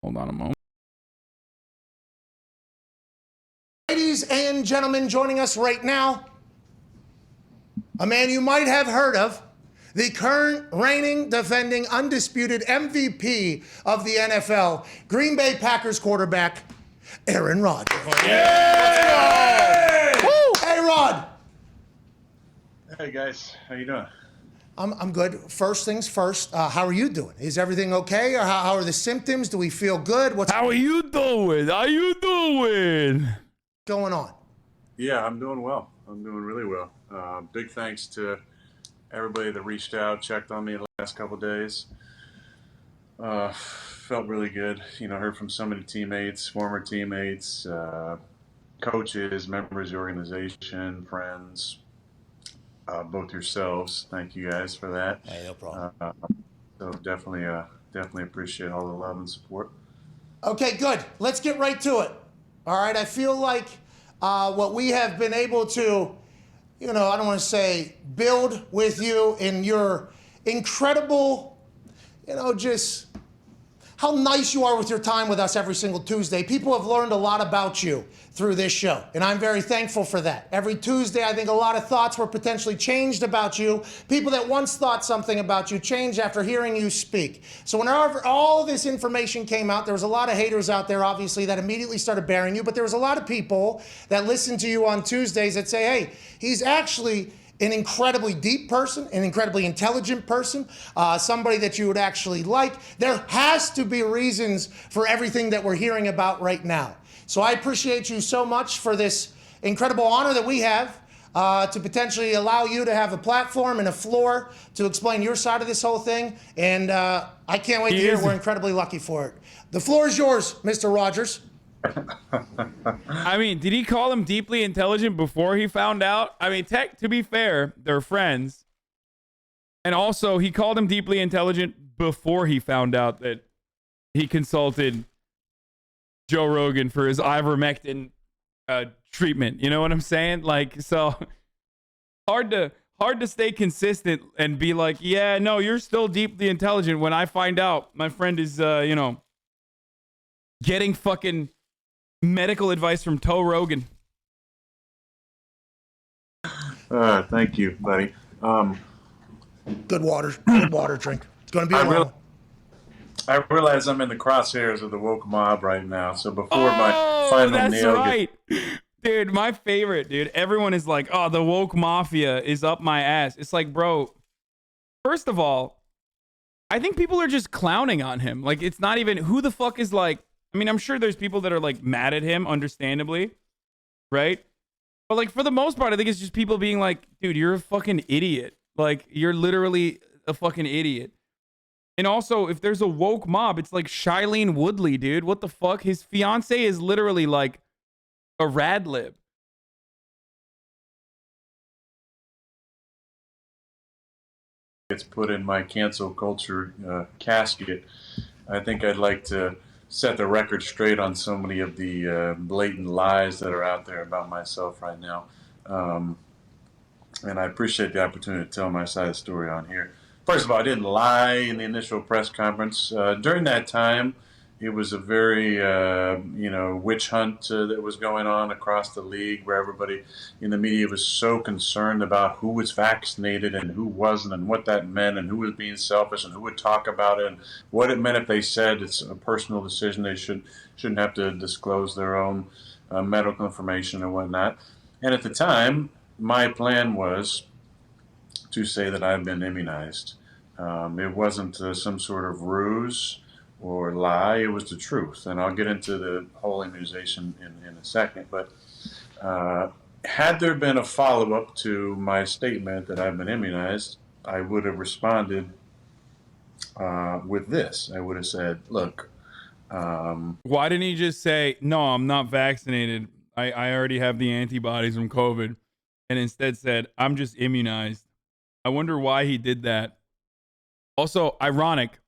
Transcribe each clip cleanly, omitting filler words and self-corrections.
Hold on a moment. Ladies and gentlemen, joining us right now, a man you might have heard of, the current reigning, defending, undisputed MVP of the NFL, Green Bay Packers quarterback, Arron Rodgers. Yeah! Hey, Rod. Hey guys, how you doing? I'm good. First things first, how are you doing? Is everything okay? Or how are the symptoms? Do we feel good? What's How are you doing? How you doing? going on? Yeah, I'm doing well. I'm doing really well. Big thanks to everybody that reached out, checked on me the last couple of days. Felt really good. You know, heard from so many teammates, former teammates, coaches, members of the organization, friends, both yourselves. Thank you guys for that. Hey, no problem. So definitely appreciate all the love and support. Okay, good. Let's get right to it. All right, I feel like what we have been able to, I don't want to say build with you in your incredible, just how nice you are with your time with us every single Tuesday. People have learned a lot about you through this show, and I'm very thankful for that. Every Tuesday, I think a lot of thoughts were potentially changed about you. People that once thought something about you changed after hearing you speak. So whenever all this information came out, there was a lot of haters out there, obviously, that immediately started burying you, but there was a lot of people that listened to you on Tuesdays that say, hey, he's actually an incredibly deep person, an incredibly intelligent person, somebody that you would actually like. There has to be reasons for everything that we're hearing about right now. So I appreciate you so much for this incredible honor that we have to potentially allow you to have a platform and a floor to explain your side of this whole thing. And I can't wait to hear. We're incredibly lucky for it. The floor is yours, Mr. Rodgers. I mean, did he call him deeply intelligent before he found out? I mean, to be fair, they're friends. And also, he called him deeply intelligent before he found out that he consulted Joe Rogan for his ivermectin treatment. You know what I'm saying? Like, so hard to stay consistent and be like, yeah, no, you're still deeply intelligent when I find out my friend is, getting fucking medical advice from Joe Rogan. Thank you, buddy. Good water drink. It's going to be a long one. I realize I'm in the crosshairs of the woke mob right now. So before my final that's nail right. Dude, my favorite, dude. Everyone is like, oh, the woke mafia is up my ass. It's like, bro, first of all, I think people are just clowning on him. Like, it's not even, who the fuck is like, I mean, I'm sure there's people that are like mad at him, understandably, right? But like, for the most part, I think it's just people being like, dude, you're a fucking idiot. Like, you're literally a fucking idiot. And also, if there's a woke mob, it's like Shailene Woodley, dude. What the fuck? His fiance is literally like a rad lib. It's put in my cancel culture casket. I think I'd like to set the record straight on so many of the blatant lies that are out there about myself right now. And I appreciate the opportunity to tell my side of the story on here. First of all, I didn't lie in the initial press conference. During that time, it was a very, witch hunt that was going on across the league, where everybody in the media was so concerned about who was vaccinated and who wasn't, and what that meant, and who was being selfish, and who would talk about it, and what it meant if they said it's a personal decision. They shouldn't have to disclose their own medical information and whatnot. And at the time, my plan was to say that I've been immunized. It wasn't some sort of ruse or lie. It was the truth. And I'll get into the whole immunization in a second. But had there been a follow-up to my statement that I've been immunized, I would have responded with this. I would have said, look. Why didn't he just say, no, I'm not vaccinated. I already have the antibodies from COVID. And instead said, I'm just immunized. I wonder why he did that. Also, ironic.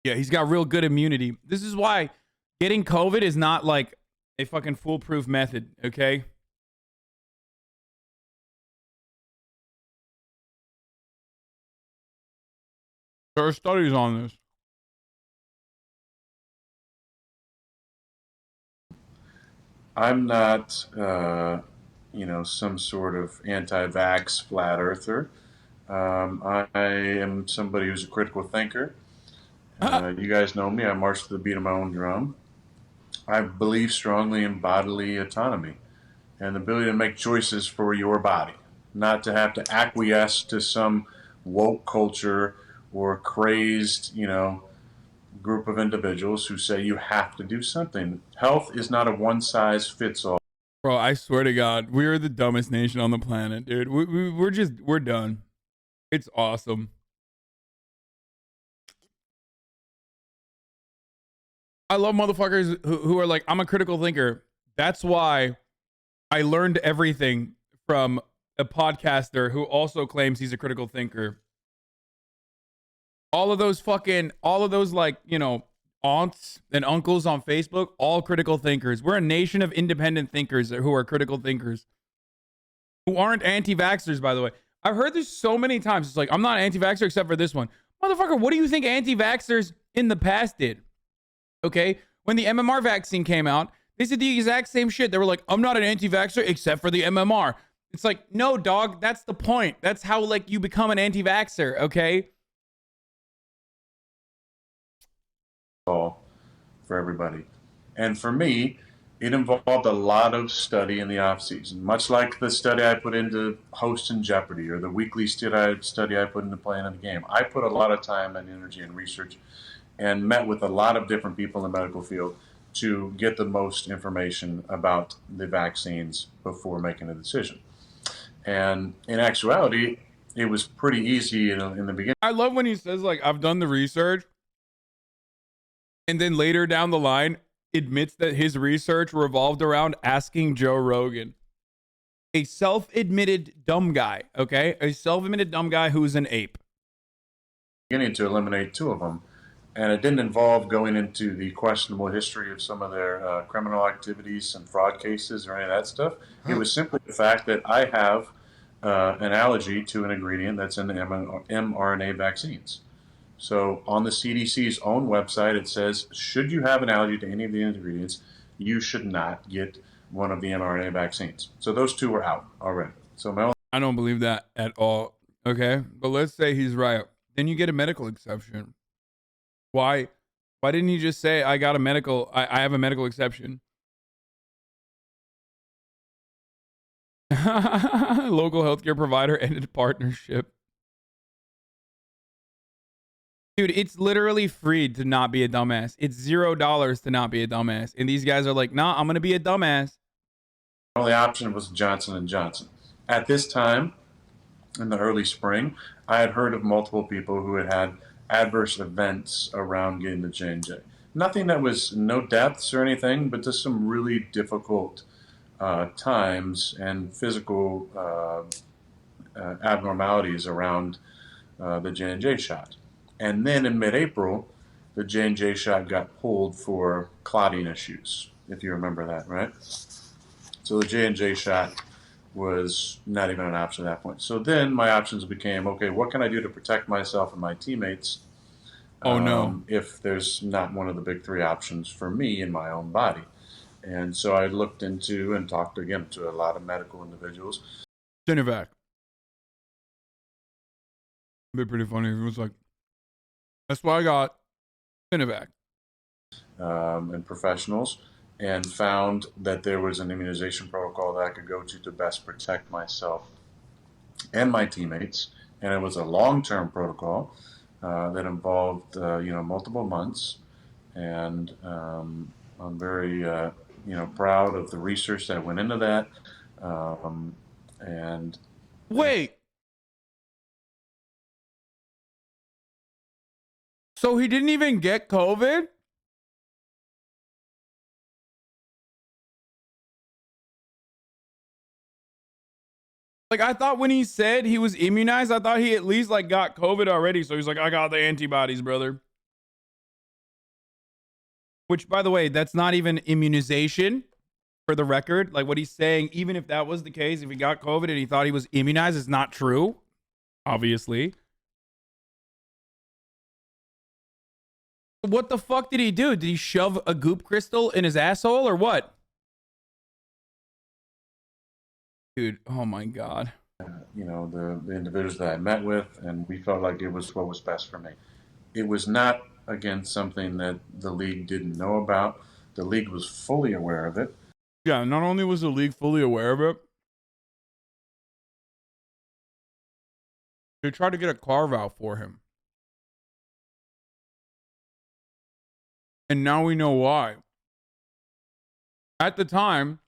Yeah, he's got real good immunity. This is why getting COVID is not like a fucking foolproof method, okay? There are studies on this. I'm not, some sort of anti-vax flat earther. I am somebody who's a critical thinker. You guys know me. I march to the beat of my own drum. I believe strongly in bodily autonomy and the ability to make choices for your body, not to have to acquiesce to some woke culture or crazed, group of individuals who say you have to do something. Health is not a one size fits all. Bro, I swear to God, we are the dumbest nation on the planet, dude. We're done. It's awesome. I love motherfuckers who are like, I'm a critical thinker. That's why I learned everything from a podcaster who also claims he's a critical thinker. All of those like, aunts and uncles on Facebook, all critical thinkers. We're a nation of independent thinkers who are critical thinkers. Who aren't anti-vaxxers, by the way. I've heard this so many times. It's like, I'm not anti-vaxxer except for this one. Motherfucker, what do you think anti-vaxxers in the past did? Okay? When the MMR vaccine came out, they said the exact same shit. They were like, I'm not an anti-vaxxer except for the MMR. It's like, no, dog, that's the point. That's how, like, you become an anti-vaxxer, okay? For everybody. And for me, it involved a lot of study in the off season, much like the study I put into hosting Jeopardy or the weekly study I put into playing in the game. I put a lot of time and energy and research and met with a lot of different people in the medical field to get the most information about the vaccines before making a decision. And in actuality, it was pretty easy in the beginning. I love when he says, like, I've done the research, and then later down the line admits that his research revolved around asking Joe Rogan. A self-admitted dumb guy, okay? A self-admitted dumb guy who's an ape. Beginning to eliminate two of them. And it didn't involve going into the questionable history of some of their criminal activities and fraud cases or any of that stuff. It was simply the fact that I have an allergy to an ingredient that's in the mRNA vaccines. So on the CDC's own website, it says, should you have an allergy to any of the ingredients, you should not get one of the mRNA vaccines. So those two are out already. So I don't believe that at all, okay? But let's say he's right. Then you get a medical exception. Why didn't he just say, I have a medical exception? Local healthcare provider ended partnership. Dude, it's literally free to not be a dumbass. It's $0 to not be a dumbass. And these guys are like, nah, I'm going to be a dumbass. The only option was Johnson & Johnson. At this time, in the early spring, I had heard of multiple people who had adverse events around getting the J&J. Nothing that was no deaths or anything, but just some really difficult times and physical abnormalities around the J&J shot. And then in mid-April, the J&J shot got pulled for clotting issues, if you remember that, right? So the J&J shot was not even an option at that point. So then my options became, okay, what can I do to protect myself and my teammates? Oh, no. If there's not one of the big three options for me in my own body. And so I looked into and talked again to a lot of medical individuals. Sinovac. It'd be pretty funny. It was like, that's why I got Sinovac. And professionals, and found that there was an immunization protocol that I could go to best protect myself and my teammates. And it was a long-term protocol that involved, multiple months. And I'm very, proud of the research that went into that. Wait. So he didn't even get COVID? Like, I thought when he said he was immunized, I thought he at least, like, got COVID already. So he's like, I got the antibodies, brother. Which, by the way, that's not even immunization, for the record. Like, what he's saying, even if that was the case, if he got COVID and he thought he was immunized, is not true. Obviously. What the fuck did he do? Did he shove a goop crystal in his asshole or what? Dude, oh my God. You know, the individuals that I met with, and we felt like it was what was best for me. It was not, again, something that the league didn't know about. The league was fully aware of it. Yeah, not only was the league fully aware of it, they tried to get a carve out for him. And now we know why. At the time,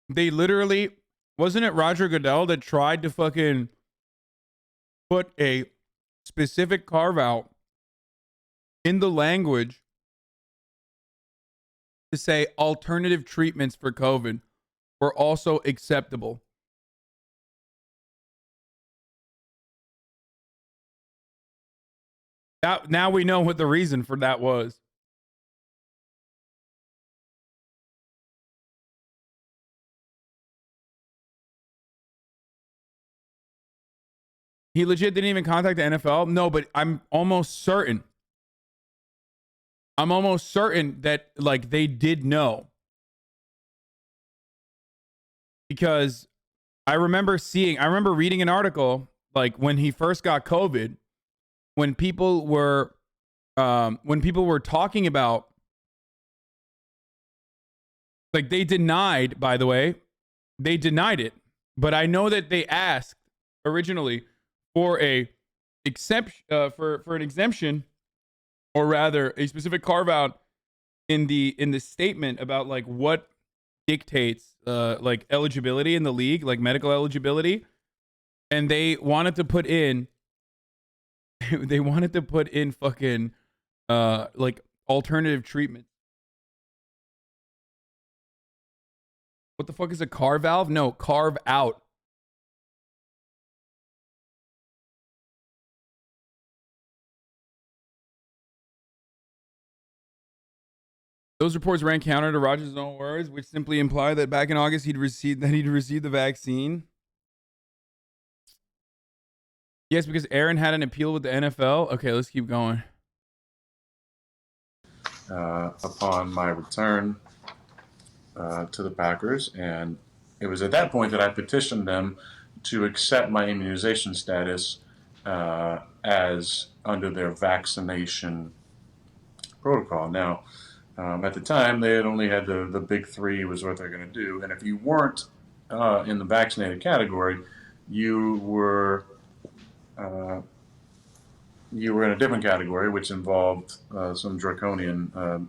they literally, wasn't it Roger Goodell that tried to fucking put a specific carve out in the language to say alternative treatments for COVID were also acceptable? Now we know what the reason for that was. He legit didn't even contact the NFL? No, but I'm almost certain. That like they did know. Because I remember reading an article like when he first got COVID, when people were talking about, like, they denied, by the way, they denied it. But I know that they asked originally for a exception, for an exemption, or rather a specific carve out in the statement about like what dictates like eligibility in the league, like medical eligibility, and they wanted to put in fucking like alternative treatment. What the fuck is a carve valve? No, carve out. Those reports ran counter to Rodgers' own words, which simply imply that back in August he'd received the vaccine. Yes, because Arron had an appeal with the NFL. Okay, let's keep going. Upon my return to the Packers, and it was at that point that I petitioned them to accept my immunization status as under their vaccination protocol. Now, at the time, they had only had the big three was what they're going to do, and if you weren't in the vaccinated category, you were in a different category, which involved some draconian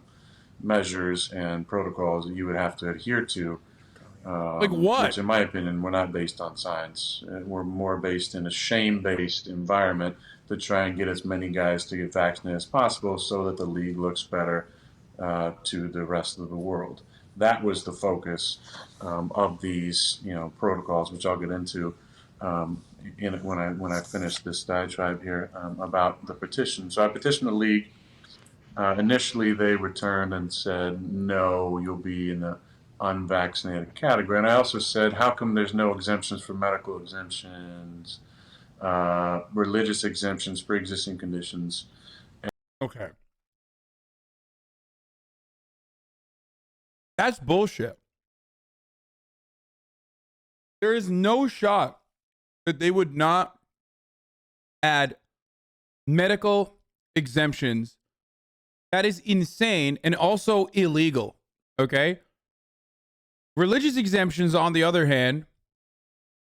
measures and protocols that you would have to adhere to. Like what? Which, in my opinion, were not based on science. We're more based in a shame-based environment to try and get as many guys to get vaccinated as possible so that the league looks better to the rest of the world. That was the focus of these, protocols, which I'll get into when I finish this diatribe here about the petition. So I petitioned the league. Initially, they returned and said, no, you'll be in the unvaccinated category. And I also said, how come there's no exemptions for medical exemptions, religious exemptions, pre-existing conditions? Okay. That's bullshit. There is no shot that they would not add medical exemptions. That is insane and also illegal. Okay? Religious exemptions, on the other hand,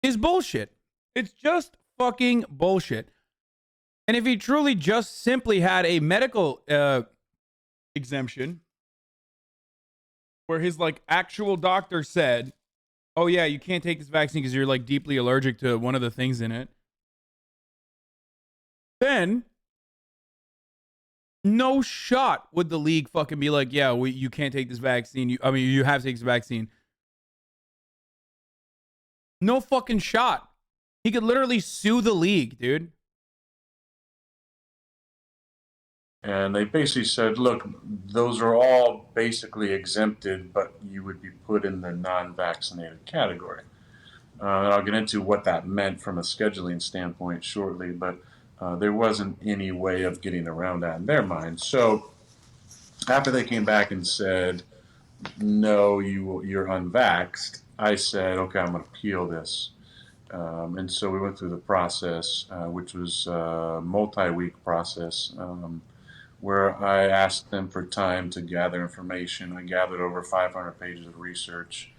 is bullshit. It's just fucking bullshit. And if he truly just simply had a medical exemption, where his like actual doctor said, oh yeah, you can't take this vaccine because you're like deeply allergic to one of the things in it, then no shot would the league fucking be like, yeah, you can't take this vaccine. You have to take this vaccine. No fucking shot. He could literally sue the league, dude. And they basically said, look, those are all basically exempted, but you would be put in the non-vaccinated category. And I'll get into what that meant from a scheduling standpoint shortly, but there wasn't any way of getting around that in their mind. So after they came back and said, no, you're unvaxxed, I said, okay, I'm going to appeal this. And so we went through the process, which was a multi-week process, where I asked them for time to gather information. I gathered over 500 pages of research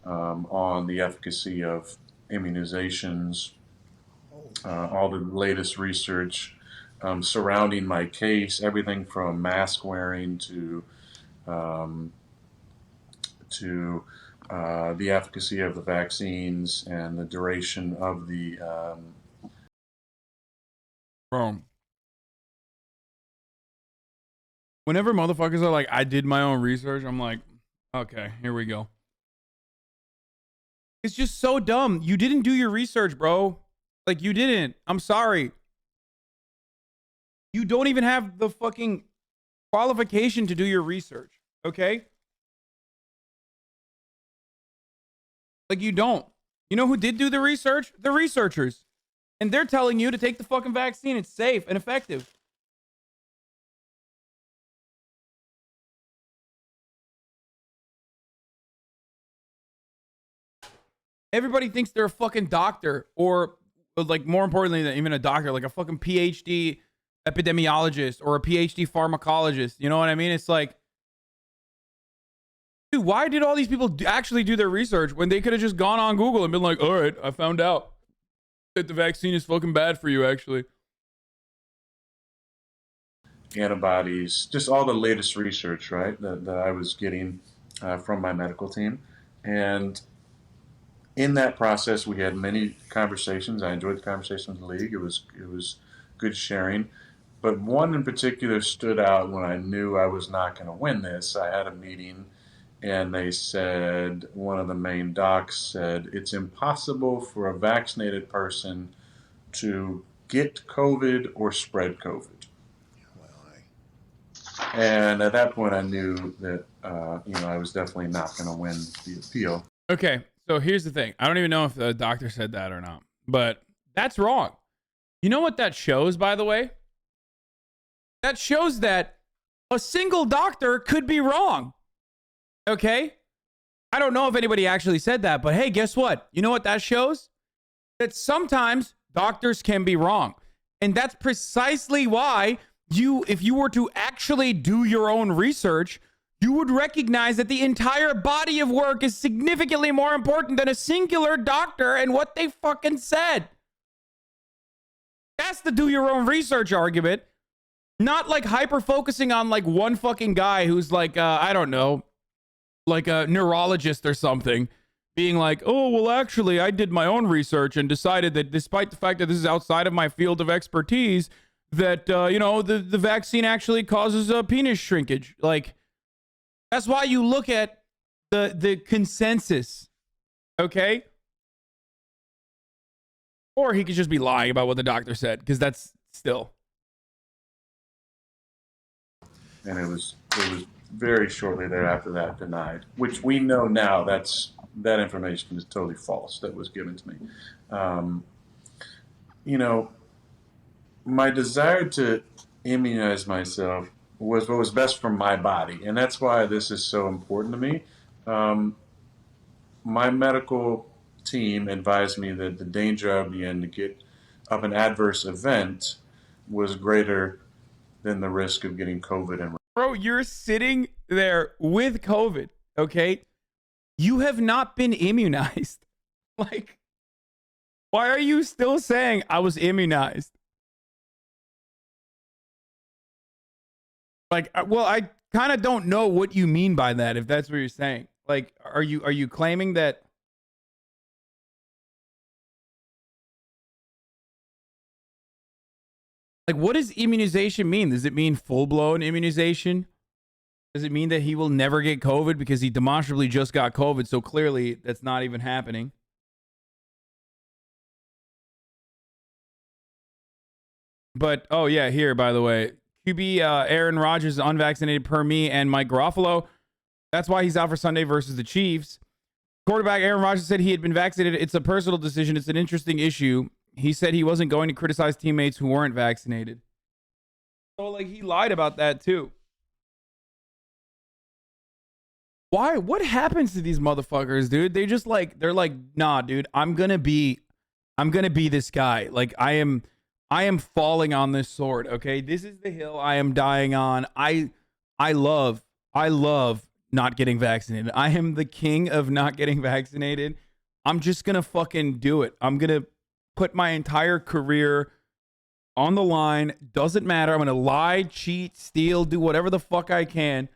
on the efficacy of immunizations, all the latest research surrounding my case, everything from mask wearing um, to the efficacy of the vaccines and the duration of the Bro. Whenever motherfuckers are like, I did my own research, I'm like, okay, here we go. It's just so dumb. You didn't do your research, bro. Like, you didn't. I'm sorry. You don't even have the fucking qualification to do your research, okay? Like, you don't. You know who did do the research? The researchers. And they're telling you to take the fucking vaccine. It's safe and effective. Everybody thinks they're a fucking doctor, or like, more importantly than even a doctor, like a fucking PhD epidemiologist or a PhD pharmacologist. You know what I mean? It's like, dude, why did all these people actually do their research when they could have just gone on Google and been like, all right, I found out that the vaccine is fucking bad for you, actually. antibodies, just all the latest research, right, that I was getting from my medical team. And in that process, we had many conversations. I enjoyed the conversation with the league. It was good sharing. But one in particular stood out when I knew I was not going to win this. I had a meeting, and they said, one of the main docs said, it's impossible for a vaccinated person to get COVID or spread COVID. And at that point, I knew that I was definitely not going to win the appeal. Okay, so here's the thing. I don't even know if the doctor said that or not, but that's wrong. You know what that shows, by the way? That shows that a single doctor could be wrong. Okay? I don't know if anybody actually said that, but hey, guess what? You know what that shows? That sometimes doctors can be wrong. And that's precisely why if you were to actually do your own research, you would recognize that the entire body of work is significantly more important than a singular doctor and what they fucking said. That's the do your own research argument. Not like hyper focusing on like one fucking guy who's like, I don't know, like a neurologist or something, being like, oh, well, actually, I did my own research and decided that despite the fact that this is outside of my field of expertise, that, the vaccine actually causes penis shrinkage. Like, that's why you look at the consensus, okay? Or he could just be lying about what the doctor said, because that's still. And it was very shortly thereafter that denied, which we know now that information is totally false that was given to me. My desire to immunize myself was what was best for my body, and that's why this is so important to me. My medical team advised me that the danger of an adverse event was greater than the risk of getting COVID. And bro, you're sitting there with COVID, okay? You have not been immunized. Like, why are you still saying I was immunized? Like, well, I kind of don't know what you mean by that, if that's what you're saying. Like, are you claiming that? Like, what does immunization mean? Does it mean full-blown immunization? Does it mean that he will never get COVID because he demonstrably just got COVID, so clearly that's not even happening? But, oh yeah, here, by the way, QB Arron Rodgers is unvaccinated per me and Mike Garofalo. That's why he's out for Sunday versus the Chiefs. Quarterback Arron Rodgers said he had been vaccinated. It's a personal decision. It's an interesting issue. He said he wasn't going to criticize teammates who weren't vaccinated. So, like, he lied about that, too. Why? What happens to these motherfuckers, dude? They're like, nah, dude, I'm gonna be this guy. Like I am falling on this sword. Okay, this is the hill I am dying on. I love not getting vaccinated. I am the king of not getting vaccinated. I'm just gonna fucking do it. I'm gonna put my entire career on the line. Doesn't matter. I'm gonna lie, cheat, steal, do whatever the fuck I can.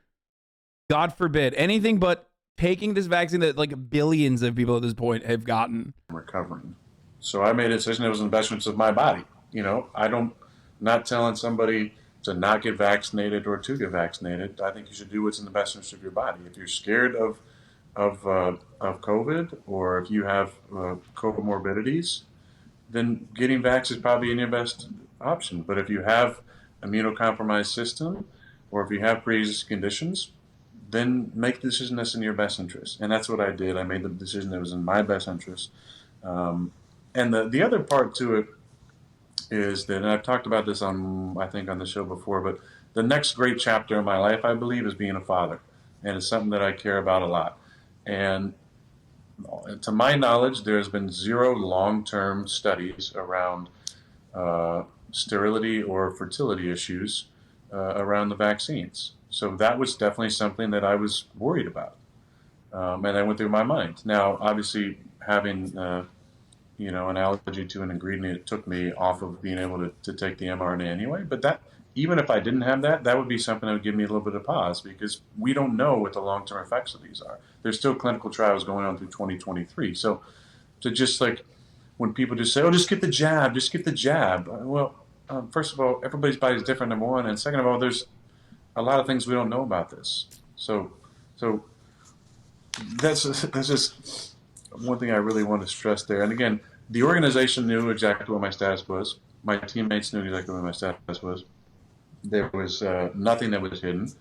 God forbid anything but taking this vaccine that like billions of people at this point have gotten. Recovering. So I made a decision that was in the best interest of my body. You know, not telling somebody to not get vaccinated or to get vaccinated. I think you should do what's in the best interest of your body. If you're scared of COVID, or if you have comorbidities, then getting vax is probably in your best option. But if you have immunocompromised system, or if you have pre-existing conditions, then make the decision that's in your best interest. And that's what I did. I made the decision that was in my best interest. And the other part to it is that, and I've talked about this on the show before, but the next great chapter in my life, I believe, is being a father. And it's something that I care about a lot. And to my knowledge, there's been 0 long-term studies around sterility or fertility issues around the vaccines. So that was definitely something that I was worried about. And that went through my mind. Now, obviously, having an allergy to an ingredient took me off of being able to take the mRNA anyway. But that, even if I didn't have that, that would be something that would give me a little bit of pause, because we don't know what the long-term effects of these are. There's still clinical trials going on through 2023. So to just like, when people just say, oh, just get the jab. Well, first of all, everybody's body is different, number one. And second of all, there's a lot of things we don't know about this. So that's just one thing I really want to stress there. And again, the organization knew exactly what my status was. My teammates knew exactly what my status was. There was nothing that was hidden.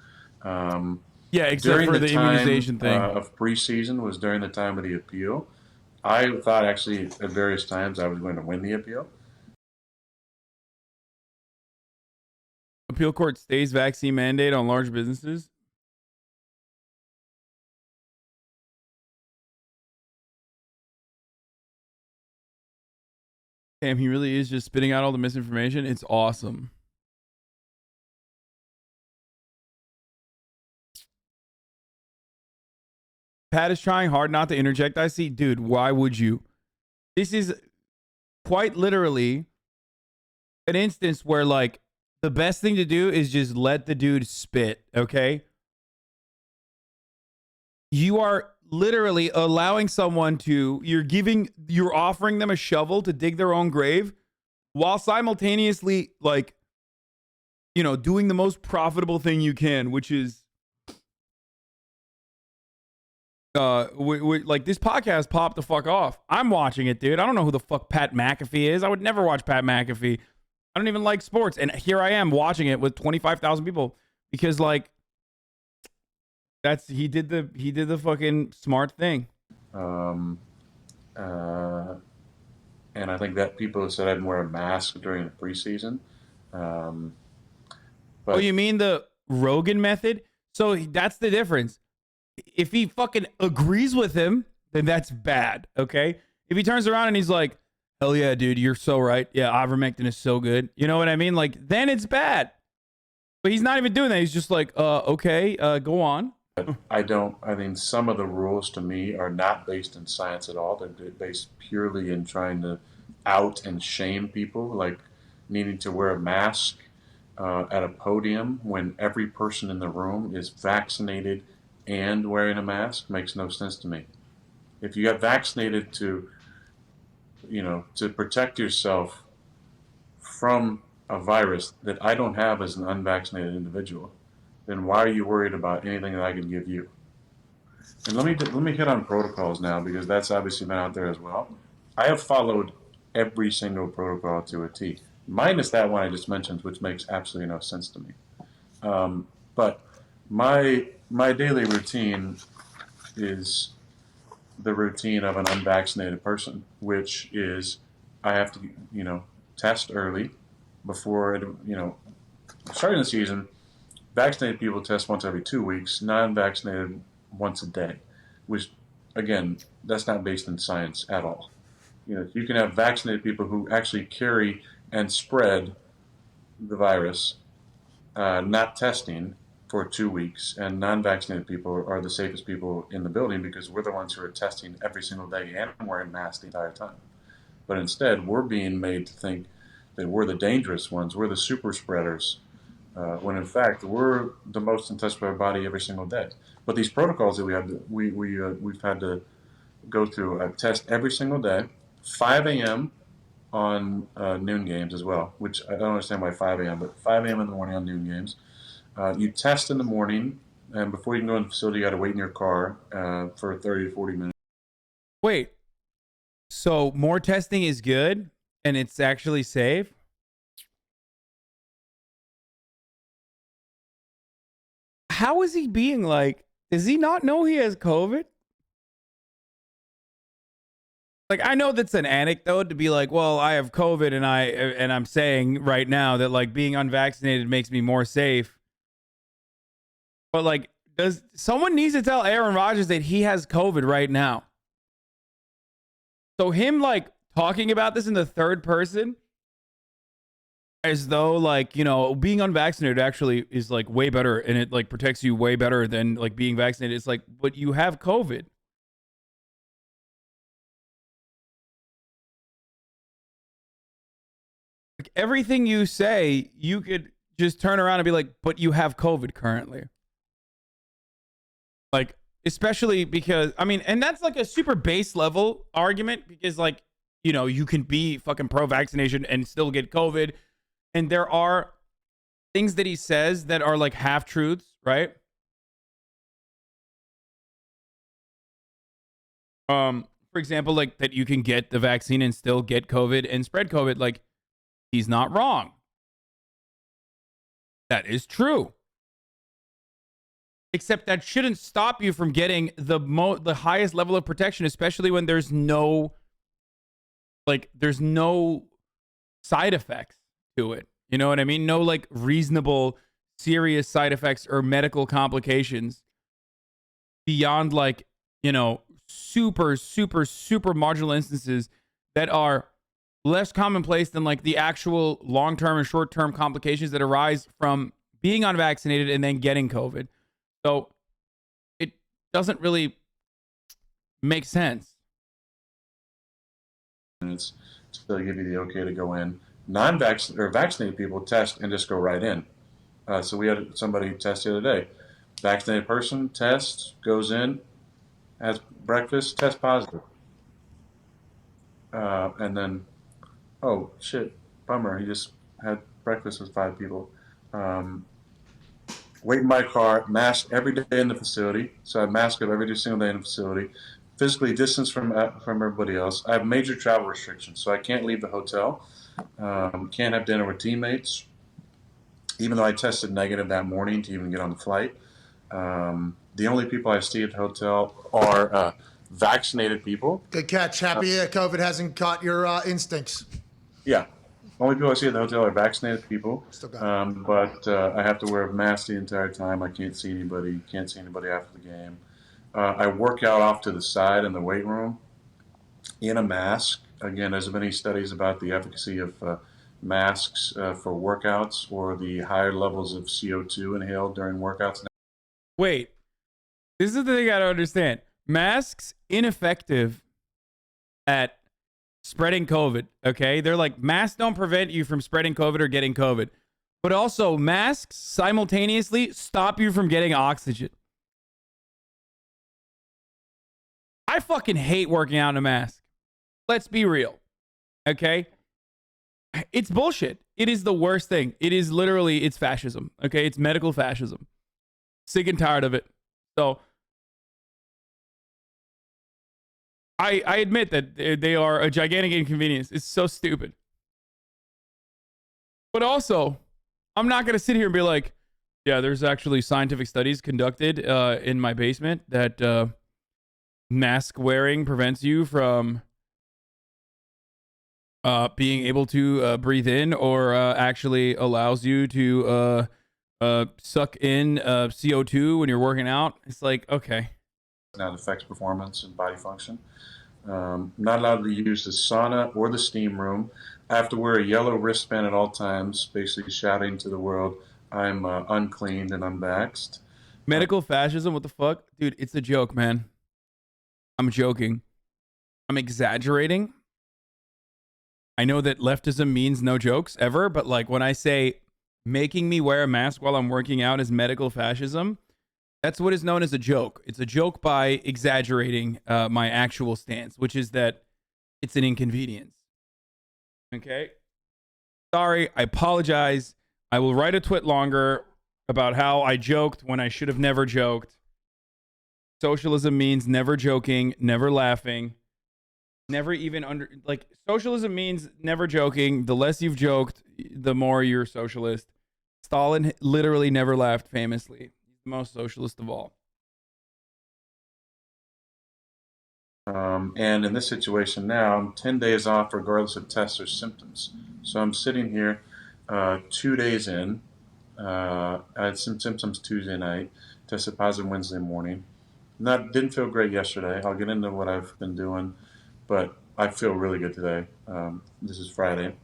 Except for the immunization thing. Of preseason was during the time of the appeal. I thought actually at various times I was going to win the appeal. Appeal court stays vaccine mandate on large businesses. Damn, he really is just spitting out all the misinformation. It's awesome. Pat is trying hard not to interject. I see. Dude, why would you? This is quite literally an instance where, like, the best thing to do is just let the dude spit, okay? You are literally allowing someone to, you're offering them a shovel to dig their own grave while simultaneously, like, doing the most profitable thing you can, which is, like, this podcast popped the fuck off. I'm watching it, dude. I don't know who the fuck Pat McAfee is. I would never watch Pat McAfee. I don't even like sports. And here I am watching it with 25,000 people because, like, he did the fucking smart thing. And I think that people said I'd wear a mask during the preseason. Oh, you mean the Rogan method? So that's the difference. If he fucking agrees with him, then that's bad, okay? If he turns around and he's like, hell yeah, dude, you're so right. Yeah, ivermectin is so good. You know what I mean? Like, then it's bad. But he's not even doing that. He's just like, okay, go on. I mean, some of the rules to me are not based in science at all. They're based purely in trying to out and shame people, like needing to wear a mask at a podium when every person in the room is vaccinated and wearing a mask makes no sense to me. If you got vaccinated to protect yourself from a virus that I don't have as an unvaccinated individual, then why are you worried about anything that I can give you? And let me hit on protocols now, because that's obviously been out there as well. I have followed every single protocol to a T, minus that one I just mentioned, which makes absolutely no sense to me. But my daily routine is the routine of an unvaccinated person, which is I have to, test early before, starting the season. Vaccinated people test once every 2 weeks. Non-vaccinated once a day, which, again, that's not based in science at all. You can have vaccinated people who actually carry and spread the virus, not testing for 2 weeks, and non-vaccinated people are the safest people in the building because we're the ones who are testing every single day and wearing masks the entire time. But instead, we're being made to think that we're the dangerous ones, we're the super spreaders, when in fact we're the most in touch with our body every single day. But these protocols that we've had to go through a test every single day, 5 a.m. on noon games as well, which I don't understand why 5 a.m., but 5 a.m. in the morning on noon games. You test in the morning, and before you can go in the facility, you got to wait in your car for 30 to 40 minutes. Wait, so more testing is good and it's actually safe? How is he being like, does he not know he has COVID? Like, I know that's an anecdote to be like, well, I have COVID and I'm saying right now that like being unvaccinated makes me more safe. But like, does someone needs to tell Arron Rodgers that he has COVID right now? So him like talking about this in the third person as though like, being unvaccinated actually is like way better and it like protects you way better than like being vaccinated. It's like, but you have COVID. Like everything you say, you could just turn around and be like, but you have COVID currently. Like, especially because, I mean, and that's like a super base level argument because like, you can be fucking pro-vaccination and still get COVID. And there are things that he says that are like half-truths, right? For example, like that you can get the vaccine and still get COVID and spread COVID. Like, he's not wrong. That is true. Except that shouldn't stop you from getting the highest level of protection, especially when there's no side effects to it. You know what I mean? No like reasonable, serious side effects or medical complications beyond like, super, super, super marginal instances that are less commonplace than like the actual long-term and short-term complications that arise from being unvaccinated and then getting COVID. So it doesn't really make sense. Minutes to give you the okay to go in. Non-vaccinated or vaccinated people test and just go right in. So we had somebody test the other day. Vaccinated person tests, goes in, has breakfast, test positive. And then, oh shit, bummer, he just had breakfast with 5 people. Wait in my car, mask every day in the facility. So I mask up every single day in the facility. Physically distanced from everybody else. I have major travel restrictions, so I can't leave the hotel. Can't have dinner with teammates, even though I tested negative that morning to even get on the flight. The only people I see at the hotel are vaccinated people. Good catch. Happy COVID hasn't caught your instincts. Yeah. Only people I see at the hotel are vaccinated people. Still got it. But I have to wear a mask the entire time. I can't see anybody. Can't see anybody after the game. I work out off to the side in the weight room in a mask. Again, there's been any studies about the efficacy of masks for workouts or the higher levels of CO2 inhaled during workouts. Wait, this is the thing I don't understand. Masks ineffective at spreading COVID, okay? They're like, masks don't prevent you from spreading COVID or getting COVID. But also, masks simultaneously stop you from getting oxygen. I fucking hate working out in a mask. Let's be real, okay? It's bullshit. It is the worst thing. It is literally, it's fascism, okay? It's medical fascism. Sick and tired of it. So, I admit that they are a gigantic inconvenience. It's so stupid. But also, I'm not going to sit here and be like, yeah, there's actually scientific studies conducted in my basement that mask wearing prevents you from being able to breathe in or actually allows you to suck in CO2 when you're working out. It's like, okay. that affects performance and body function. Not allowed to use the sauna or the steam room. I have to wear a yellow wristband at all times, basically shouting to the world, I'm uncleaned and unvaxxed. Medical fascism, what the fuck? Dude, it's a joke, man. I'm joking. I'm exaggerating. I know that leftism means no jokes ever, but like when I say making me wear a mask while I'm working out is medical fascism, that's what is known as a joke. It's a joke by exaggerating my actual stance, which is that it's an inconvenience. Okay? Sorry, I apologize. I will write a twit longer about how I joked when I should have never joked. Socialism means never joking, never laughing, never even like socialism means never joking. The less you've joked, the more you're socialist. Stalin literally never laughed famously. He's the most socialist of all. And in this situation now, I'm 10 days off regardless of tests or symptoms. So I'm sitting here 2 days in. I had some symptoms Tuesday night, tested positive Wednesday morning. Didn't feel great yesterday. I'll get into what I've been doing, but I feel really good today. This is Friday.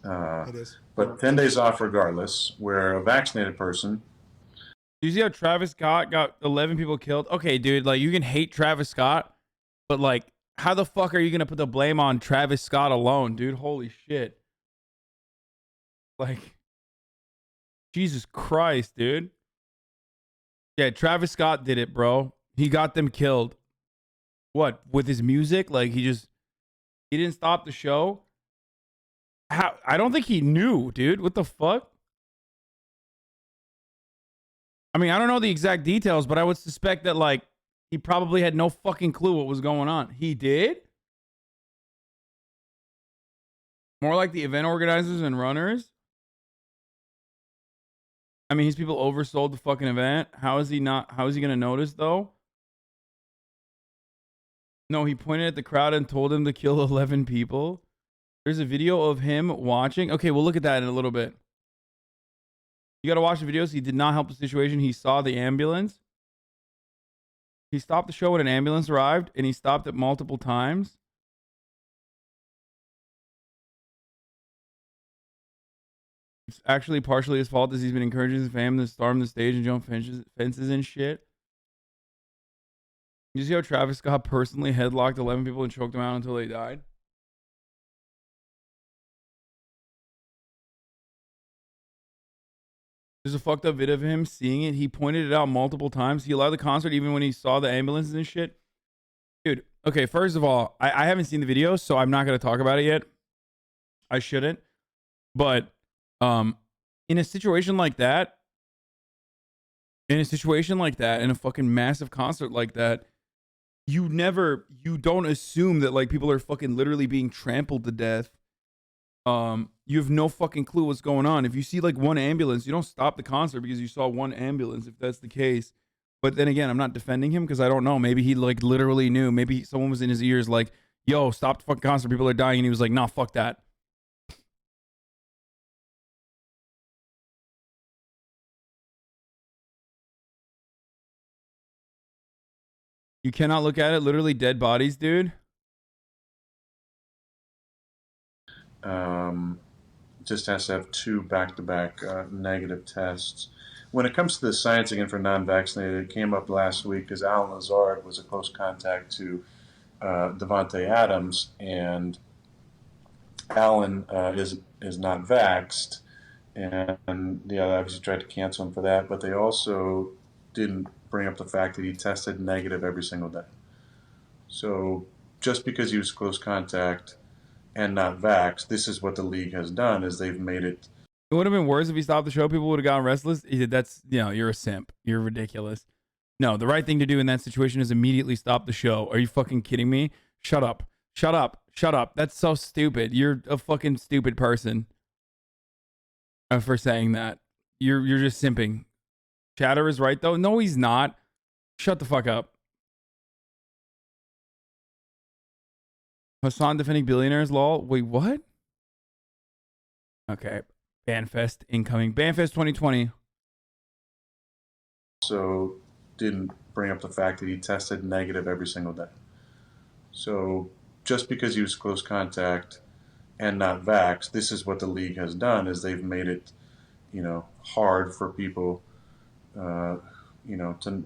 It is. But 10 days off regardless, where a vaccinated person. You see how Travis Scott got 11 people killed? Okay, dude, like you can hate Travis Scott, but like how the fuck are you going to put the blame on Travis Scott alone, dude? Holy shit. Like, Jesus Christ, dude. Yeah, Travis Scott did it, bro. He got them killed. What, with his music? Like he didn't stop the show? How? I don't think he knew, dude. What the fuck? I mean, I don't know the exact details, but I would suspect that like he probably had no fucking clue what was going on. He did? More like the event organizers and runners? I mean, these people oversold the fucking event. How is he going to notice though? No, he pointed at the crowd and told him to kill 11 people. There's a video of him watching. Okay, we'll look at that in a little bit. You got to watch the videos. He did not help the situation. He saw the ambulance. He stopped the show when an ambulance arrived, and he stopped it multiple times. It's actually partially his fault as he's been encouraging his fam to storm the stage and jump fences and shit. You see how Travis Scott personally headlocked 11 people and choked them out until they died? There's a fucked up video of him seeing it. He pointed it out multiple times. He allowed the concert even when he saw the ambulances and shit. Dude, okay, first of all, I haven't seen the video, so I'm not going to talk about it yet. I shouldn't. But in a situation like that, in a fucking massive concert like that, you don't assume that like people are fucking literally being trampled to death. You have no fucking clue what's going on. If you see like one ambulance, you don't stop the concert because you saw one ambulance, if that's the case. But then again, I'm not defending him because I don't know. Maybe he like literally knew. Maybe someone was in his ears like, yo, stop the fucking concert. People are dying. And he was like, nah, fuck that. You cannot look at it. Literally dead bodies, dude. Just has to have 2 back-to-back negative tests. When it comes to the science again for non-vaccinated, it came up last week because Alan Lazard was a close contact to Devontae Adams, and Alan is not vaxxed, and yeah, they obviously tried to cancel him for that, but they also didn't bring up the fact that he tested negative every single day. So just because he was close contact and not vaxxed, this is what the league has done, is they've made it. It would have been worse if he stopped the show. People would have gotten restless. That's, you're a simp. You're ridiculous. No, the right thing to do in that situation is immediately stop the show. Are you fucking kidding me? Shut up. Shut up. Shut up. That's so stupid. You're a fucking stupid person for saying that. You're just simping. Chatter is right, though. No, he's not. Shut the fuck up. Hassan defending billionaires, lol. Wait, what? Okay. Banfest incoming. Banfest 2020. So didn't bring up the fact that he tested negative every single day. So just because he was close contact and not vaxxed, this is what the league has done: is they've made it, hard for people, to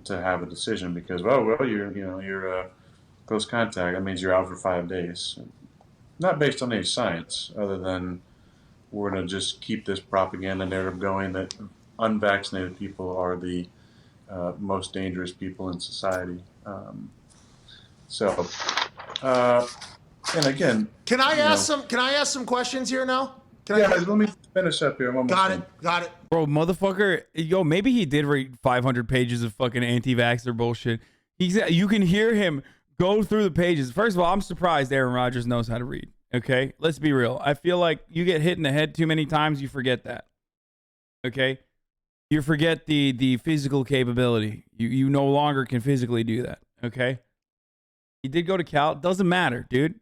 have a decision because, you're close contact. That means you're out for 5 days. Not based on any science, other than we're going to just keep this propaganda narrative going that unvaccinated people are the most dangerous people in society. And again, Can I ask some questions here now? Let me finish up here. I'm almost done. Got it. Bro, motherfucker, maybe he did read 500 pages of fucking anti-vaxxer bullshit. You can hear him go through the pages. First of all, I'm surprised Arron Rodgers knows how to read. Okay, let's be real. I feel like you get hit in the head too many times, you forget that. Okay, you forget the physical capability. You no longer can physically do that. Okay, he did go to Cal. Doesn't matter, dude.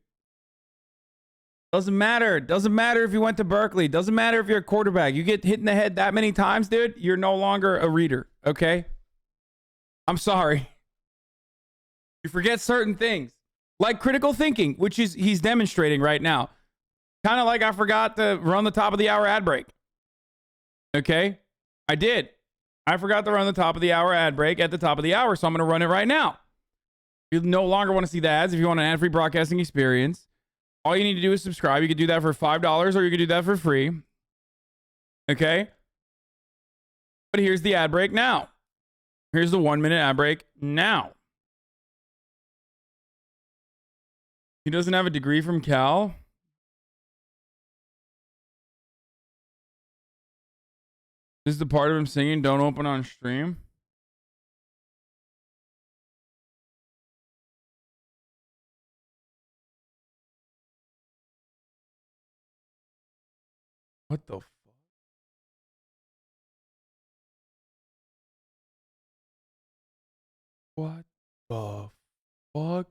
Doesn't matter. Doesn't matter if you went to Berkeley. Doesn't matter if you're a quarterback. You get hit in the head that many times, dude, you're no longer a reader. Okay, I'm sorry. You forget certain things. Like critical thinking, which he's demonstrating right now. Kind of like I forgot to run the top of the hour ad break. Okay? I did. I forgot to run the top of the hour ad break at the top of the hour, so I'm going to run it right now. You no longer want to see the ads. If you want an ad-free broadcasting experience, all you need to do is subscribe. You can do that for $5 or you can do that for free. Okay? But here's the ad break now. Here's the 1-minute ad break now. He doesn't have a degree from Cal. This is the part of him singing "Don't Open on Stream." What the fuck? What the fuck?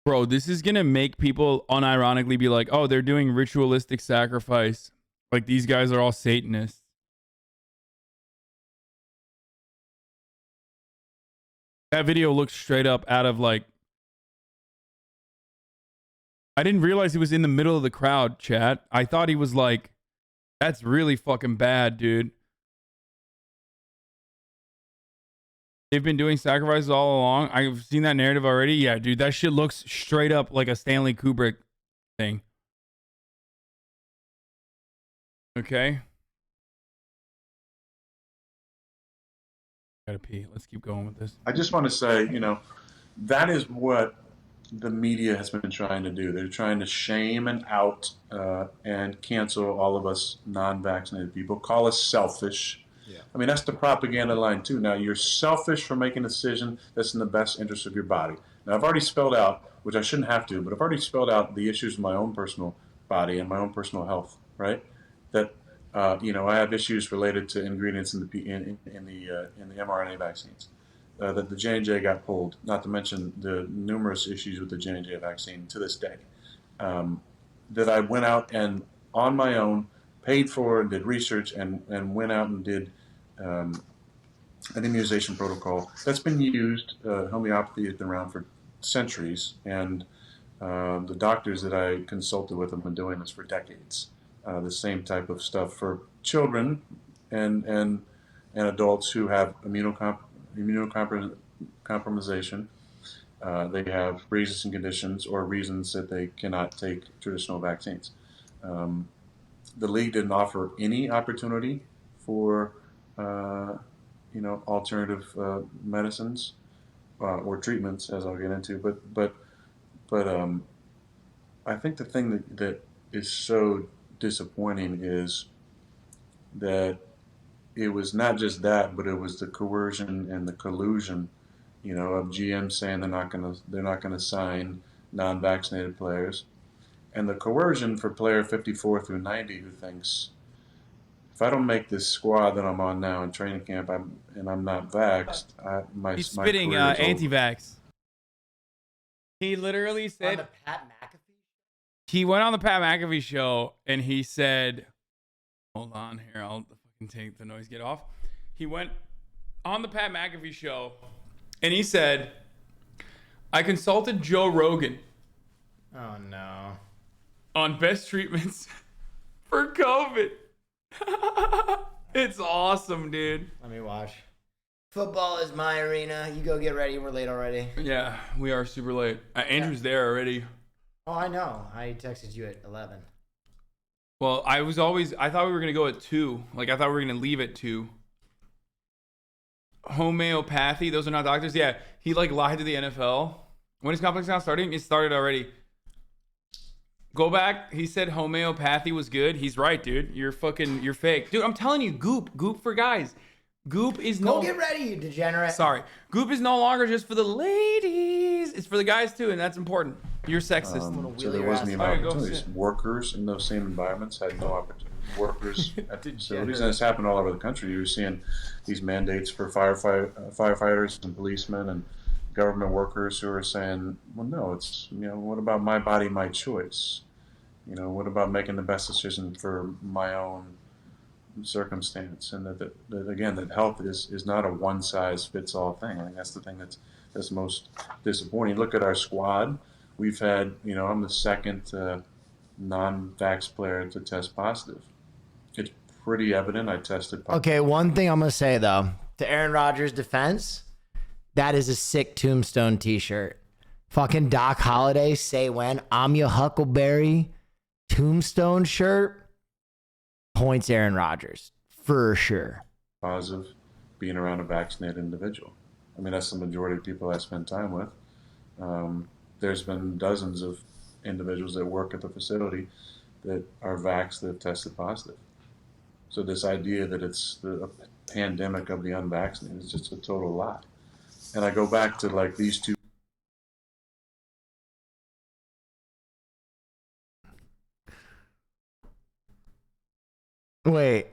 Bro, this is going to make people unironically be like, oh, they're doing ritualistic sacrifice. Like these guys are all Satanists. That video looks straight up out of like... I didn't realize he was in the middle of the crowd, chat. I thought he was like... That's really fucking bad, dude. They've been doing sacrifices all along. I've seen that narrative already. Yeah, dude, that shit looks straight up like a Stanley Kubrick thing. Okay. Gotta pee. Let's keep going with this. I just want to say, that is what the media has been trying to do. They're trying to shame and out and cancel all of us non-vaccinated people, call us selfish. Yeah. I mean, that's the propaganda line too. Now, you're selfish for making a decision that's in the best interest of your body. Now, I've already spelled out, which I shouldn't have to, but I've already spelled out the issues of my own personal body and my own personal health, right? That, I have issues related to ingredients in the mRNA vaccines. That the J&J got pulled, not to mention the numerous issues with the J&J vaccine to this day. That I went out and on my own paid for and did research and went out and did an immunization protocol that's been used. Homeopathy has been around for centuries, and the doctors that I consulted with have been doing this for decades. The same type of stuff for children and adults who have immunocompromisation. They have pre-existing conditions or reasons that they cannot take traditional vaccines. The league didn't offer any opportunity for, alternative medicines or treatments, as I'll get into. But I think the thing that is so disappointing is that it was not just that, but it was the coercion and the collusion, of GM saying they're not gonna sign non-vaccinated players. And the coercion for player 54 through 90 who thinks, if I don't make this squad that I'm on now in training camp, I'm not vaxxed, he's spitting anti-vax. He literally said... On the Pat McAfee? He went on the Pat McAfee show and he said... Hold on here, I'll fucking take the noise, get off. He went on the Pat McAfee show, and he said, I consulted Joe Rogan Oh no. on best treatments for COVID. It's awesome, dude. Let me watch. Football is my arena. You go get ready. We're late already. Yeah, we are super late. Andrew's there already. Oh, I know. I texted you at 11. Well, I thought we were going to go at 2. Like, I thought we were going to leave at 2. Homeopathy, those are not doctors. Yeah, he like lied to the NFL. When is complex now starting? It started already. Go back. He said homeopathy was good. He's right, dude. You're fake. Dude, I'm telling you, Goop for guys. Goop is Go get ready, you degenerate. Sorry. Goop is no longer just for the ladies. It's for the guys too, and that's important. You're sexist. So there wasn't the opportunities. Workers in those same environments had no opportunity. Workers at the facilities, and it's happened all over the country. You're seeing these mandates for firefighters and policemen and government workers who are saying, well, no, it's, what about my body, my choice? What about making the best decision for my own circumstance? And that again, that health is not a one size fits all thing. I think that's the thing that's most disappointing. Look at our squad. We've had, I'm the second non-vax player to test positive. It's pretty evident I tested positive. Okay, one thing I'm going to say, though. To Arron Rodgers' defense, that is a sick Tombstone t-shirt. Fucking Doc Holliday, say when. I'm your Huckleberry Tombstone shirt. Points Arron Rodgers. For sure. Positive being around a vaccinated individual. I mean, that's the majority of people I spend time with. There's been dozens of individuals that work at the facility that are vaxxed that have tested positive. So this idea that it's a pandemic of the unvaccinated is just a total lie. And I go back to like these two. Wait.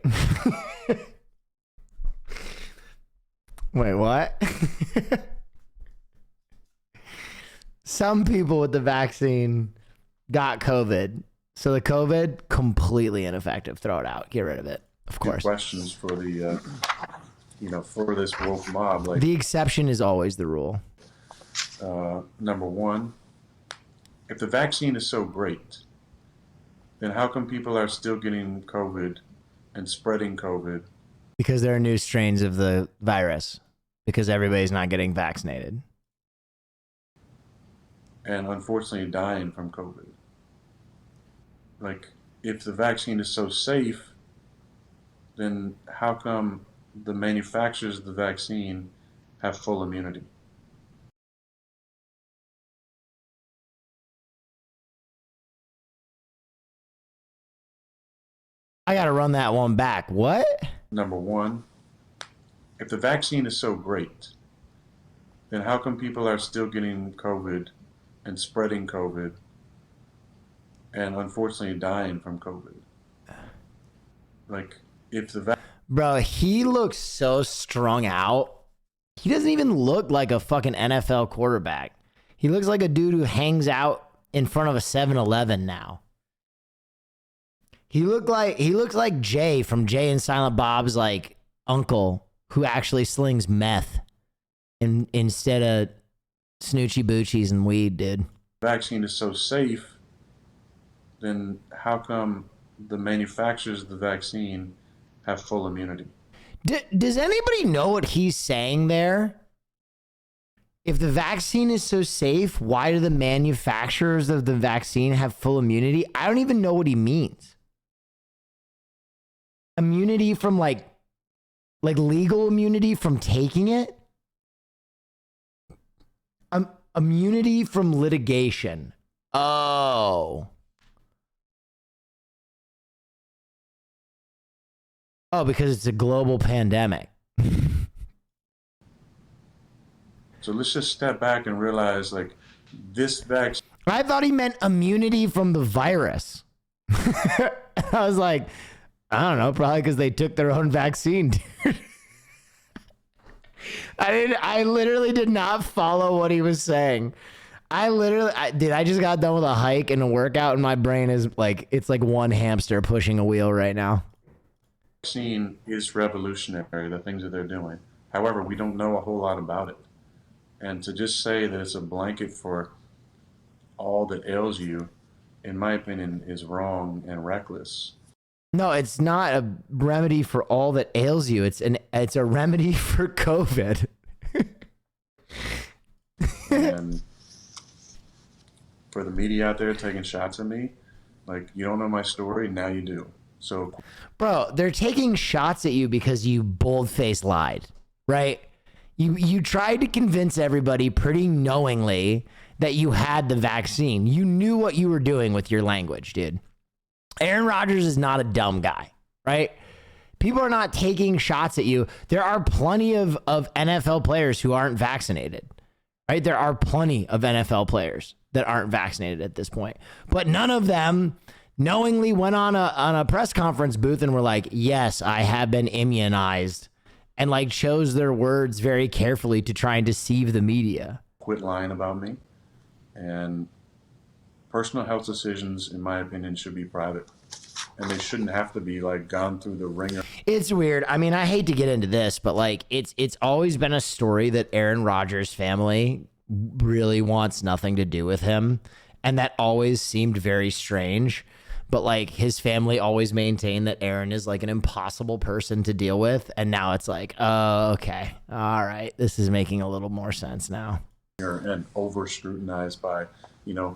Wait, what? Some people with the vaccine got COVID. So the COVID, completely ineffective. Throw it out. Get rid of it. Of course. Questions for the, for this woke mob. Like the exception is always the rule. Number one, if the vaccine is so great, then how come people are still getting COVID and spreading COVID? Because there are new strains of the virus. Because everybody's not getting vaccinated. And unfortunately dying from COVID. Like, if the vaccine is so safe, then how come the manufacturers of the vaccine have full immunity? I gotta run that one back. What? Number one, if the vaccine is so great, then how come people are still getting COVID and spreading COVID and unfortunately dying from COVID? Like, if the Bro, he looks so strung out. He doesn't even look like a fucking NFL quarterback. He looks like a dude who hangs out in front of a 7-Eleven now. He looks like Jay from Jay and Silent Bob's like uncle who actually slings meth instead of snoochie boochies and weed, dude. vaccine is so safe, then how come the manufacturers of the vaccine have full immunity? Does anybody know what he's saying there? If the vaccine is so safe, why do the manufacturers of the vaccine have full immunity? I don't even know what he means. Immunity from like legal immunity from taking it? Immunity from litigation. Oh, because it's a global pandemic. So let's just step back and realize, like, this vaccine. I thought he meant immunity from the virus. I was like, I don't know, probably because they took their own vaccine, dude. I literally did not follow what he was saying. I just got done with a hike and a workout, and my brain is like, it's like one hamster pushing a wheel right now. Vaccine is revolutionary, the things that they're doing. However, we don't know a whole lot about it. And to just say that it's a blanket for all that ails you, in my opinion, is wrong and reckless. No, it's not a remedy for all that ails you. It's a remedy for COVID. And for the media out there taking shots at me, like, you don't know my story, now you do. So, bro, they're taking shots at you because you bold-faced lied, right? You tried to convince everybody pretty knowingly that you had the vaccine. You knew what you were doing with your language, dude. Arron Rodgers is not a dumb guy, right? People are not taking shots at you. There are plenty of NFL players who aren't vaccinated, right? There are plenty of NFL players that aren't vaccinated at this point, but none of them knowingly went on a press conference booth and were like, yes, I have been immunized, and like chose their words very carefully to try and deceive the media. quit lying about me. And personal health decisions, in my opinion, should be private. And they shouldn't have to be like gone through the ringer. It's weird. I mean, I hate to get into this, but like it's always been a story that Arron Rodgers' family really wants nothing to do with him. And that always seemed very strange. But like his family always maintained that Arron is like an impossible person to deal with. And now it's like, oh, okay. All right. This is making a little more sense now. And over scrutinized by,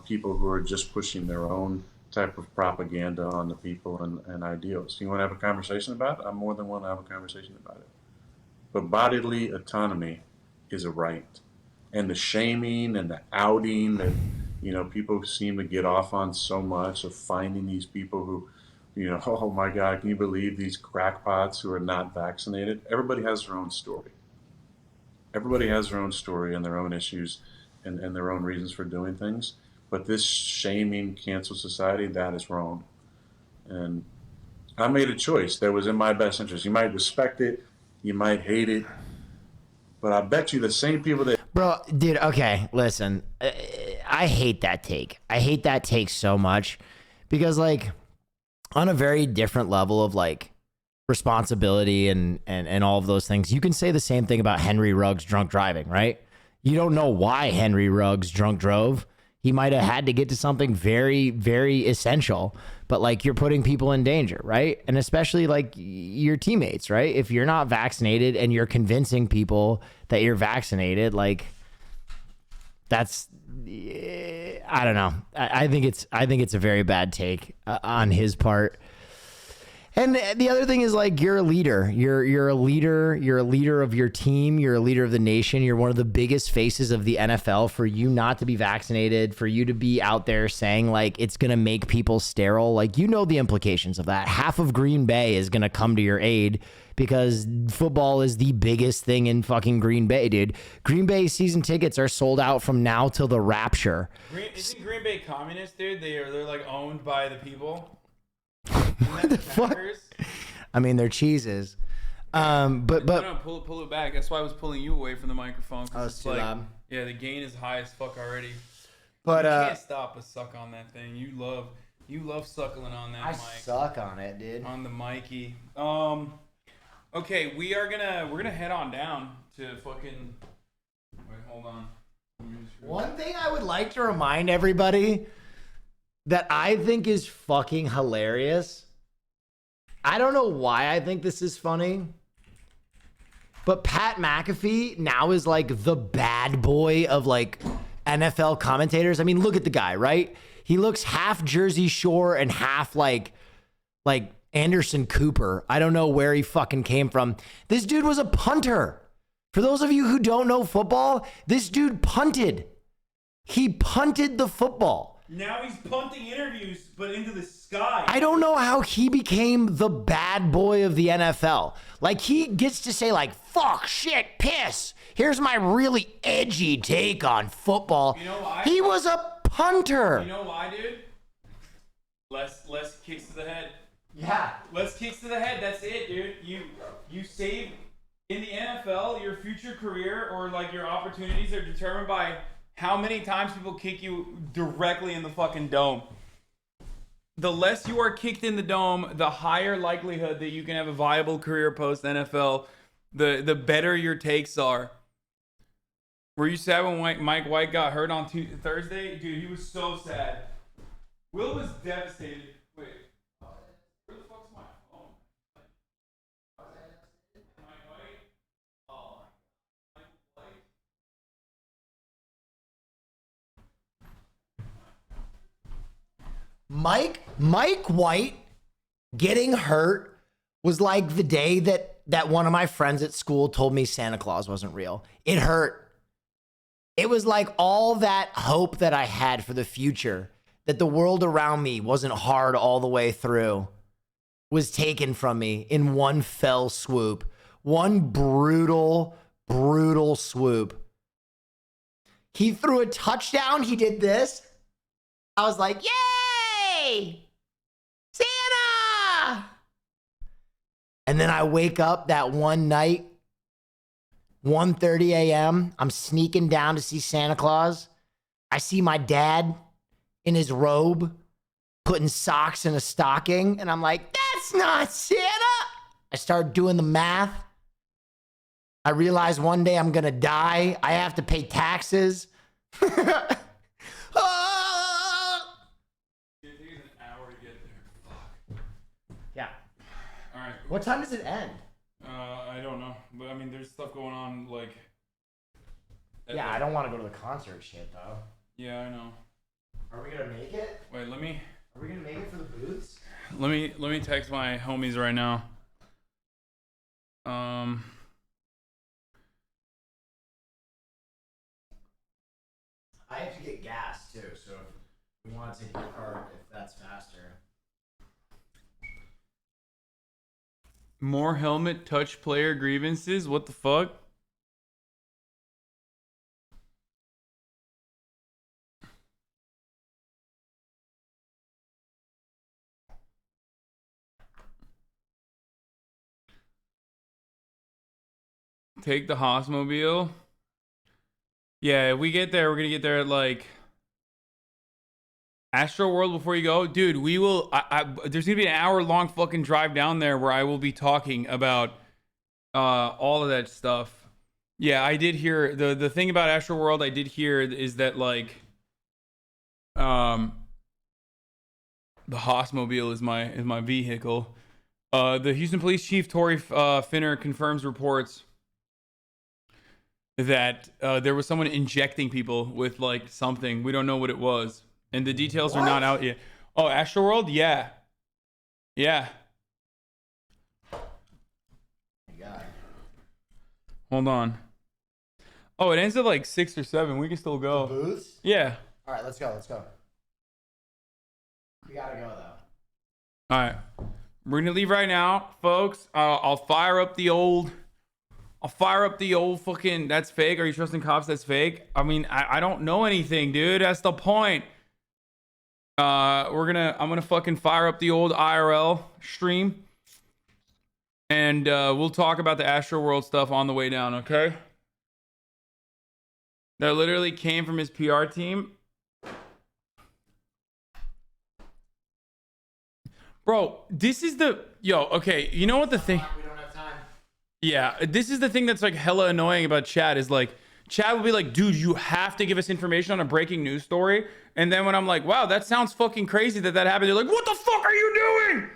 people who are just pushing their own type of propaganda on the people and ideals. You want to have a conversation about it? I'm more than willing to have a conversation about it. But bodily autonomy is a right. And the shaming and the outing that, people seem to get off on so much of finding these people who, oh my God, can you believe these crackpots who are not vaccinated? Everybody has their own story. Everybody has their own story and their own issues and their own reasons for doing things. But this shaming cancel society, that is wrong. And I made a choice that was in my best interest. You might respect it, you might hate it, but I bet you the same people that... Bro, dude, okay, listen. I hate that take. I hate that take so much because, like, on a very different level of, like, responsibility and all of those things, you can say the same thing about Henry Ruggs drunk driving, right? You don't know why Henry Ruggs drunk drove. He might have had to get to something very, very essential, but like you're putting people in danger, right? And especially like your teammates, right? If you're not vaccinated and you're convincing people that you're vaccinated, like that's, I don't know. I think it's a very bad take on his part. And the other thing is like you're a leader. You're a leader. You're a leader of your team. You're a leader of the nation. You're one of the biggest faces of the NFL. For you not to be vaccinated, for you to be out there saying like it's gonna make people sterile, like the implications of that. Half of Green Bay is gonna come to your aid because football is the biggest thing in fucking Green Bay, dude. Green Bay season tickets are sold out from now till the rapture. Isn't Green Bay communist, dude? They're like owned by the people. What the fuck? I mean, they're cheeses. But no, pull it back. That's why I was pulling you away from the microphone. Oh, it's too loud. Yeah, the gain is high as fuck already. But you can't stop but suck on that thing. You love suckling on that mic. I suck on it, dude. On the Mikey. Okay, we're gonna head on down to fucking. Wait, hold on. One thing I would like to remind everybody that I think is fucking hilarious. I don't know why I think this is funny, but Pat McAfee now is like the bad boy of like NFL commentators. I mean, look at the guy, right? He looks half Jersey Shore and half like Anderson Cooper. I don't know where he fucking came from. This dude was a punter. For those of you who don't know football, this dude punted. He punted the football. Now he's punting interviews, but into the sky. I don't know how he became the bad boy of the NFL. Like, he gets to say, like, fuck, shit, piss. Here's my really edgy take on football. You know why? He was a punter. You know why, dude? Less kicks to the head. Yeah. Less kicks to the head. That's it, dude. You save in the NFL, your future career or like your opportunities are determined by how many times people kick you directly in the fucking dome. The less you are kicked in the dome, the higher likelihood that you can have a viable career post NFL. The better your takes are. Were you sad when Mike White got hurt on Thursday? Dude, he was so sad. Will was devastated. Wait. Where the fuck's my phone? Mike White? Oh, Mike White. Mike White getting hurt was like the day that one of my friends at school told me Santa Claus wasn't real. It hurt. It was like all that hope that I had for the future, that the world around me wasn't hard all the way through, was taken from me in one fell swoop. One brutal, brutal swoop. He threw a touchdown. He did this. I was like, yay! Santa! And then I wake up that one night, 1:30 a.m. I'm sneaking down to see Santa Claus. I see my dad in his robe putting socks in a stocking. And I'm like, that's not Santa. I start doing the math. I realize one day I'm going to die. I have to pay taxes. It takes an hour to get there. Fuck. Yeah. All right. What time does it end? I don't know, but I mean, there's stuff going on like. Yeah, I don't want to go to the concert shit though. Yeah, I know. Are we gonna make it? Wait, Are we gonna make it for the booths? let me text my homies right now. I have to get gas too, so if we want to take your car, if that's faster. More helmet touch player grievances. What the fuck? Take the hasanABI. Yeah, if we get there, we're gonna get there at like Astro World before you go. Dude, we will there's gonna be an hour-long fucking drive down there where I will be talking about all of that stuff. Yeah, I did hear the thing about Astro World I did hear is that like the hasanABI is my vehicle. The Houston Police Chief Tory Finner confirms reports that there was someone injecting people with like something. We don't know what it was. And the details are not out yet. Oh, Astro World? Yeah. Yeah. God. Hold on. Oh, it ends at like 6 or 7. We can still go. The booths? Yeah. All right, let's go. We gotta go though. All right. We're going to leave right now, folks. I'll fire up the old fucking, that's fake. Are you trusting cops? That's fake. I mean, I don't know anything, dude. That's the point. I'm gonna fucking fire up the old IRL stream. And we'll talk about the Astro World stuff on the way down, okay? That literally came from his PR team. Bro, this is the... Yo, okay, you know what the thing... We don't have time. Yeah, this is the thing that's like hella annoying about Chad is like, Chad will be like, dude, you have to give us information on a breaking news story. And then when I'm like, wow, that sounds fucking crazy that happened, they're like, what the fuck are you doing?